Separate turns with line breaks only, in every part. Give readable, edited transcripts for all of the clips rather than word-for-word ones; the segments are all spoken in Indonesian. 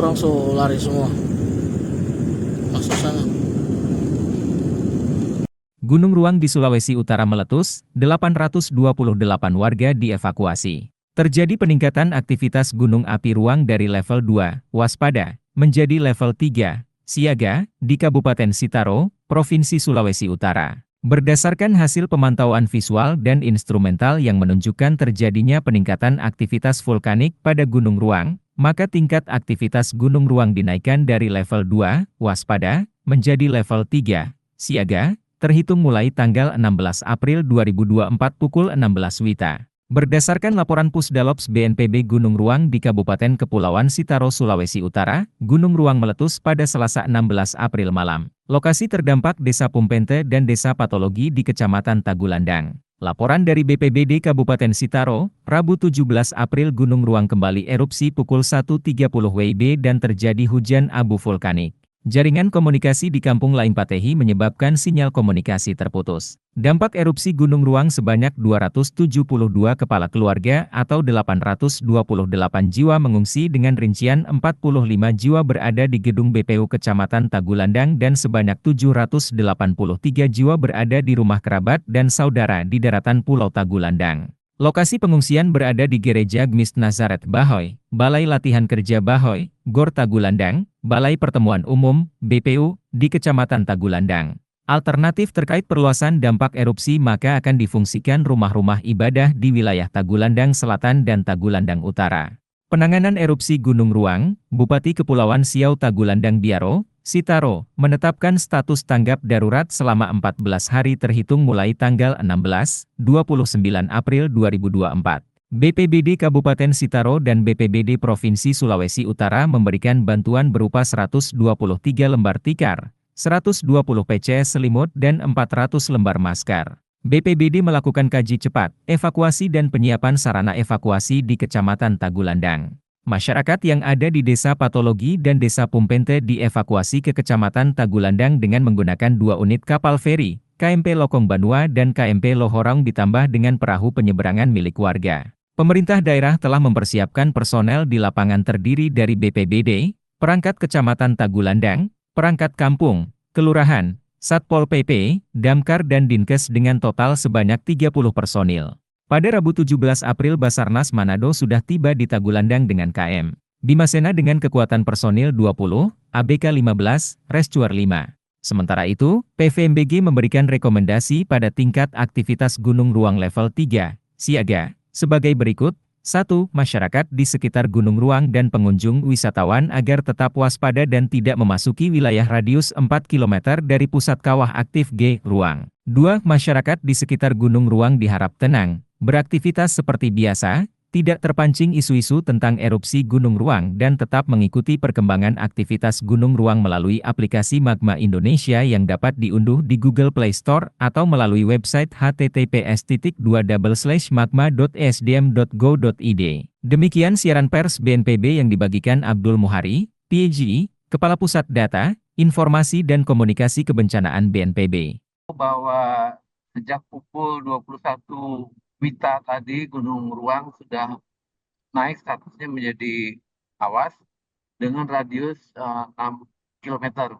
orang so lari semua masuk sana.
Gunung Ruang di Sulawesi Utara meletus, 828 warga dievakuasi. Terjadi peningkatan aktivitas gunung api ruang dari level 2, waspada, menjadi level 3, siaga, di Kabupaten Sitaro, Provinsi Sulawesi Utara. Berdasarkan hasil pemantauan visual dan instrumental yang menunjukkan terjadinya peningkatan aktivitas vulkanik pada Gunung Ruang, maka tingkat aktivitas Gunung Ruang dinaikkan dari level 2, waspada, menjadi level 3, siaga, terhitung mulai tanggal 16 April 2024 pukul 16 WITA. Berdasarkan laporan Pusdalops BNPB Gunung Ruang di Kabupaten Kepulauan Sitaro, Sulawesi Utara, Gunung Ruang meletus pada Selasa 16 April malam. Lokasi terdampak Desa Pumpente dan Desa Patologi di Kecamatan Tagulandang. Laporan dari BPBD Kabupaten Sitaro, Rabu 17 April Gunung Ruang kembali erupsi pukul 1.30 WIB dan terjadi hujan abu vulkanik. Jaringan komunikasi di Kampung Lain Patehi menyebabkan sinyal komunikasi terputus. Dampak erupsi Gunung Ruang sebanyak 272 kepala keluarga atau 828 jiwa mengungsi dengan rincian 45 jiwa berada di gedung BPU Kecamatan Tagulandang dan sebanyak 783 jiwa berada di rumah kerabat dan saudara di daratan Pulau Tagulandang. Lokasi pengungsian berada di Gereja Gmis Nazaret Bahoy, Balai Latihan Kerja Bahoy, Gor Tagulandang, Balai Pertemuan Umum, BPU, di Kecamatan Tagulandang. Alternatif terkait perluasan dampak erupsi maka akan difungsikan rumah-rumah ibadah di wilayah Tagulandang Selatan dan Tagulandang Utara. Penanganan erupsi Gunung Ruang, Bupati Kepulauan Siau Tagulandang Biaro, Sitaro, menetapkan status tanggap darurat selama 14 hari terhitung mulai tanggal 16-29 April 2024. BPBD Kabupaten Sitaro dan BPBD Provinsi Sulawesi Utara memberikan bantuan berupa 123 lembar tikar, 120 PC selimut dan 400 lembar masker. BPBD melakukan kaji cepat, evakuasi dan penyiapan sarana evakuasi di Kecamatan Tagulandang. Masyarakat yang ada di Desa Patologi dan Desa Pumpente dievakuasi ke Kecamatan Tagulandang dengan menggunakan 2 unit kapal feri, KMP Lokong Banua dan KMP Lohorong ditambah dengan perahu penyeberangan milik warga. Pemerintah daerah telah mempersiapkan personel di lapangan terdiri dari BPBD, perangkat Kecamatan Tagulandang, perangkat kampung, kelurahan, Satpol PP, Damkar dan Dinkes dengan total sebanyak 30 personil. Pada Rabu 17 April Basarnas Manado sudah tiba di Tagulandang dengan KM Bimasena dengan kekuatan personil 20, ABK 15, Rescuer 5. Sementara itu, PVMBG memberikan rekomendasi pada tingkat aktivitas Gunung Ruang level 3, siaga, sebagai berikut. 1. Masyarakat di sekitar Gunung Ruang dan pengunjung wisatawan agar tetap waspada dan tidak memasuki wilayah radius 4 km dari pusat kawah aktif G. Ruang. 2. Masyarakat di sekitar Gunung Ruang diharap tenang, beraktivitas seperti biasa, tidak terpancing isu-isu tentang erupsi Gunung Ruang dan tetap mengikuti perkembangan aktivitas Gunung Ruang melalui aplikasi Magma Indonesia yang dapat diunduh di Google Play Store atau melalui website https://magma.esdm.go.id. Demikian siaran pers BNPB yang dibagikan Abdul Muhari, PG, Kepala Pusat Data, Informasi dan Komunikasi Kebencanaan BNPB.
Bahwa sejak pukul 21 WITA tadi Gunung Ruang sudah naik statusnya menjadi awas dengan radius 6 km.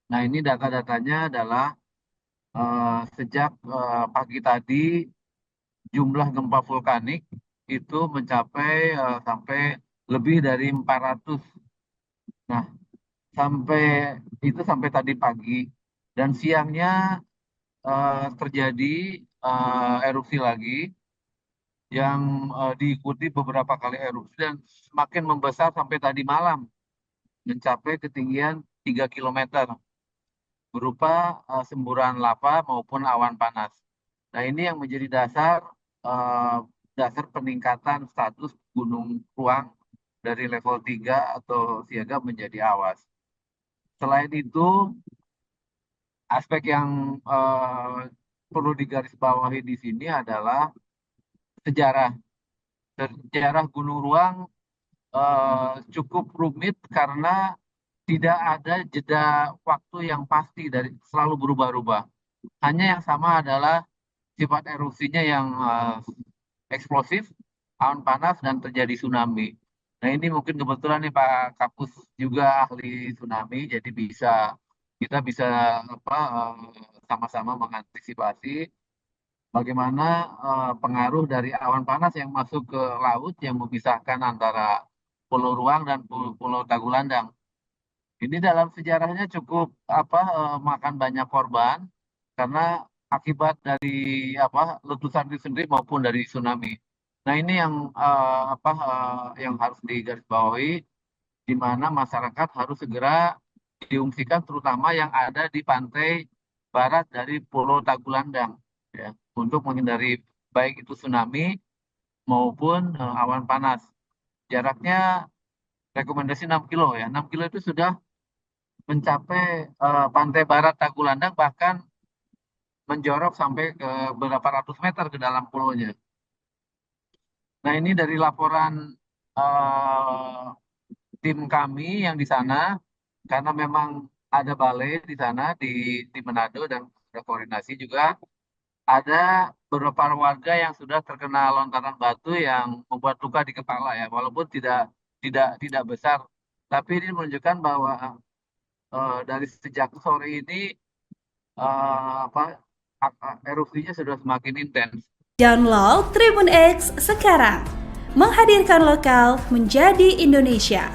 Nah ini data-datanya adalah sejak pagi tadi jumlah gempa vulkanik itu mencapai sampai lebih dari 400. Nah sampai tadi pagi dan siangnya terjadi erupsi lagi yang diikuti beberapa kali erupsi dan semakin membesar sampai tadi malam mencapai ketinggian 3 km berupa semburan lava maupun awan panas. Nah ini yang menjadi dasar peningkatan status Gunung Ruang dari level 3 atau siaga menjadi awas. Selain itu, aspek yang perlu digarisbawahi di sini adalah sejarah. Sejarah Gunung Ruang cukup rumit karena tidak ada jeda waktu yang pasti dari selalu berubah-ubah. Hanya yang sama adalah sifat erupsinya yang eksplosif, awan panas dan terjadi tsunami. Nah ini mungkin kebetulan nih Pak Kapus juga ahli tsunami, jadi kita bisa sama-sama mengantisipasi bagaimana pengaruh dari awan panas yang masuk ke laut yang memisahkan antara Pulau Ruang dan Pulau Tagulandang. Ini dalam sejarahnya cukup makan banyak korban karena akibat dari letusan itu sendiri maupun dari tsunami. Nah ini yang harus digarisbawahi, di mana masyarakat harus segera diungsikan, terutama yang ada di pantai barat dari Pulau Tagulandang, ya, untuk menghindari baik itu tsunami maupun awan panas. Jaraknya rekomendasi 6 kilo ya. 6 kilo itu sudah mencapai pantai barat Tagulandang, bahkan menjorok sampai ke beberapa ratus meter ke dalam pulaunya. Nah ini dari laporan eh, tim kami yang di sana, karena memang ada balai di sana di Manado dan ada koordinasi juga, ada beberapa warga yang sudah terkena lontaran batu yang membuat luka di kepala ya, walaupun tidak besar, tapi ini menunjukkan bahwa dari sejak sore ini eh, apa erupsinya sudah semakin intens.
Download Tribun X sekarang, menghadirkan lokal menjadi Indonesia.